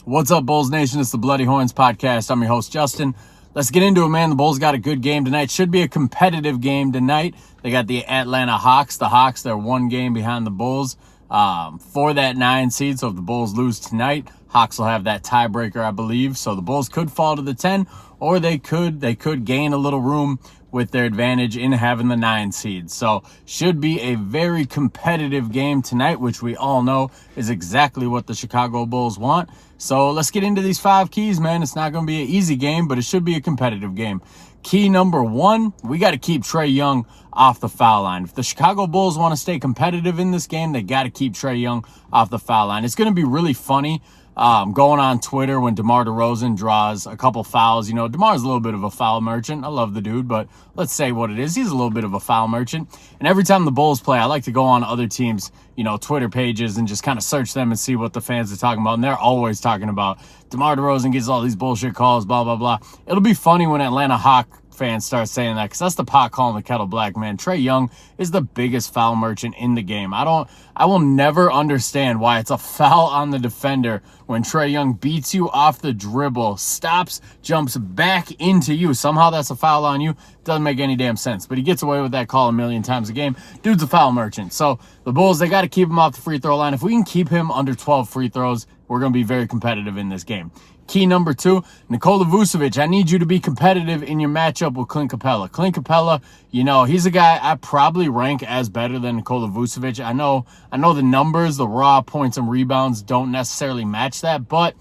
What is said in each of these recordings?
What's up, Bulls Nation? It's the Bloody Horns podcast. I'm your host, Justin. Let's get into it, man. The Bulls got a good game tonight. Should be a competitive game tonight. They got the Atlanta Hawks. The Hawks, they're one game behind the Bulls for that 9 seed. So if the Bulls lose tonight, Hawks will have that tiebreaker, I believe. So the Bulls could fall to the 10, or they could gain a little room with their advantage in having the 9 seed. So should be a very competitive game tonight, which we all know is exactly what the Chicago Bulls want. So let's get into these 5 keys, man. It's not going to be an easy game, but it should be a competitive game. Key number 1, we got to keep Trae Young off the foul line. If the Chicago Bulls want to stay competitive in this game, they got to keep Trae Young off the foul line. It's going to be really funny going on Twitter when DeMar DeRozan draws a couple fouls. You know, DeMar's a little bit of a foul merchant. I love the dude, but let's say what it is. He's a little bit of a foul merchant. And every time the Bulls play, I like to go on other teams, Twitter pages and just kind of search them and see what the fans are talking about. And they're always talking about DeMar DeRozan gets all these bullshit calls, blah, blah, blah. It'll be funny when Atlanta Hawk fans start saying that, because that's the pot calling the kettle black, man. Trae Young is the biggest foul merchant in the game. I will never understand why it's a foul on the defender when Trae Young beats you off the dribble, stops, jumps back into you. Somehow that's a foul on you. Doesn't make any damn sense, but he gets away with that call a million times a game. Dude's a foul merchant. So the Bulls, they got to keep him off the free throw line. If we can keep him under 12 free throws, we're going to be very competitive in this game. Key number 2, Nikola Vucevic. I need you to be competitive in your matchup with Clint Capella. Clint Capella, he's a guy I probably rank as better than Nikola Vucevic. I know the numbers, the raw points and rebounds don't necessarily match that, but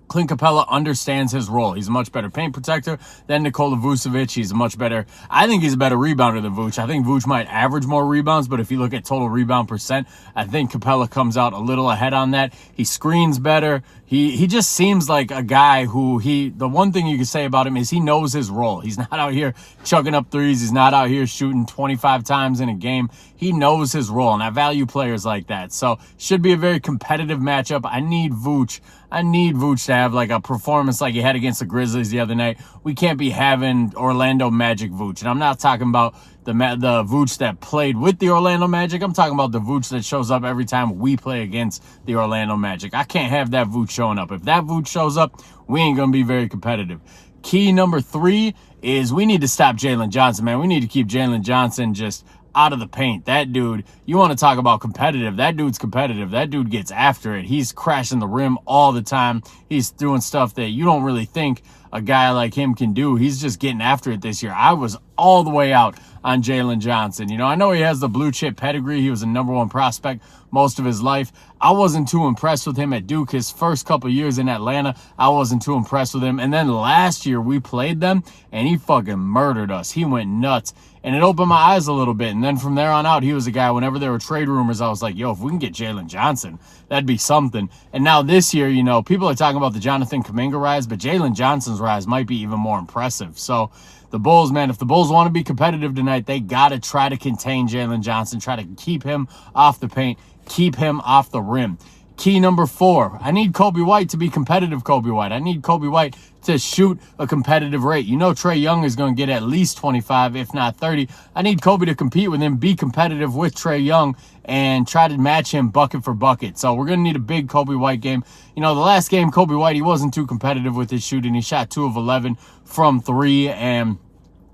Clint Capella understands his role. He's a much better paint protector than Nikola Vucevic. I think he's a better rebounder than Vuce. I think Vuce might average more rebounds, but if you look at total rebound percent, I think Capella comes out a little ahead on that. He screens better. He just seems like a guy who the one thing you can say about him is he knows his role. He's not out here chugging up threes. He's not out here shooting 25 times in a game. He knows his role, and I value players like that. So should be a very competitive matchup. I need Vuce to have like a performance like he had against the Grizzlies the other night. We can't be having Orlando Magic Vuce. And I'm not talking about the Vuce that played with the Orlando Magic. I'm talking about the Vuce that shows up every time we play against the Orlando Magic. I can't have that Vuce showing up. If that Vuce shows up, we ain't going to be very competitive. Key number 3 is we need to stop Jalen Johnson, man. We need to keep Jalen Johnson just out of the paint. That dude, you want to talk about competitive. That dude's competitive. That dude gets after it. He's crashing the rim all the time. He's doing stuff that you don't really think a guy like him can do. He's just getting after it this year. I was all the way out on Jalen Johnson. I know he has the blue chip pedigree. He was a number 1 prospect most of his life. I wasn't too impressed with him at Duke. His first couple years in Atlanta, I wasn't too impressed with him. And then last year we played them and he fucking murdered us. He went nuts. And it opened my eyes a little bit. And then from there on out, he was a guy, whenever there were trade rumors, I was like, yo, if we can get Jalen Johnson, that'd be something. And now this year, people are talking about the Jonathan Kuminga rise, but Jalen Johnson's rise might be even more impressive. So the Bulls, man, if the Bulls want to be competitive tonight, they got to try to contain Jalen Johnson, try to keep him off the paint, keep him off the rim. Key number 4, I need Coby White to be competitive Coby White. I need Coby White to shoot a competitive rate. Trae Young is going to get at least 25, if not 30. I need Coby to compete with him, be competitive with Trae Young, and try to match him bucket for bucket. So we're going to need a big Coby White game. The last game, Coby White, he wasn't too competitive with his shooting. He shot 2 of 11 from 3, and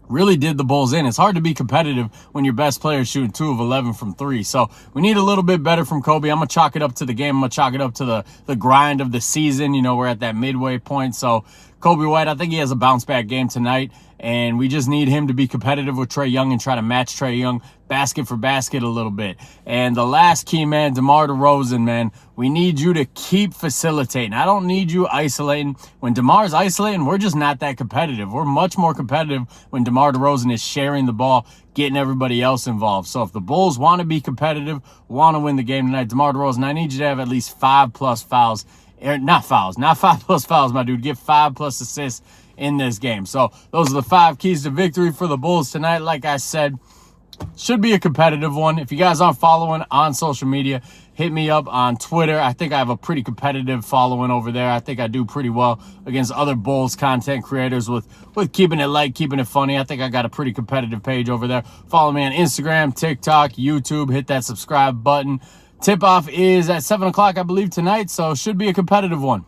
really did the Bulls in. It's hard to be competitive when your best player is shooting 2 of 11 from 3. So we need a little bit better from Coby. I'm going to chalk it up to the game. I'm going to chalk it up to the grind of the season. We're at that midway point. So Coby White, I think he has a bounce back game tonight. And we just need him to be competitive with Trae Young and try to match Trae Young basket for basket a little bit. And the last key, man, DeMar DeRozan, man, we need you to keep facilitating. I don't need you isolating. When DeMar's isolating, we're just not that competitive. We're much more competitive when DeMar DeRozan is sharing the ball, getting everybody else involved. So if the Bulls want to be competitive, want to win the game tonight, DeMar DeRozan, I need you to have at least 5+ fouls. Not 5+ fouls, my dude. Get 5+ assists in this game. So those are the 5 keys to victory for the Bulls tonight. Like I said, should be a competitive one. If you guys aren't following on social media, hit me up on Twitter. I think I have a pretty competitive following over there. I think I do pretty well against other Bulls content creators with keeping it light, keeping it funny. I think I got a pretty competitive page over there. Follow me on Instagram, TikTok, YouTube. Hit that subscribe button. Tip-off is at 7 o'clock, I believe, tonight, so should be a competitive one.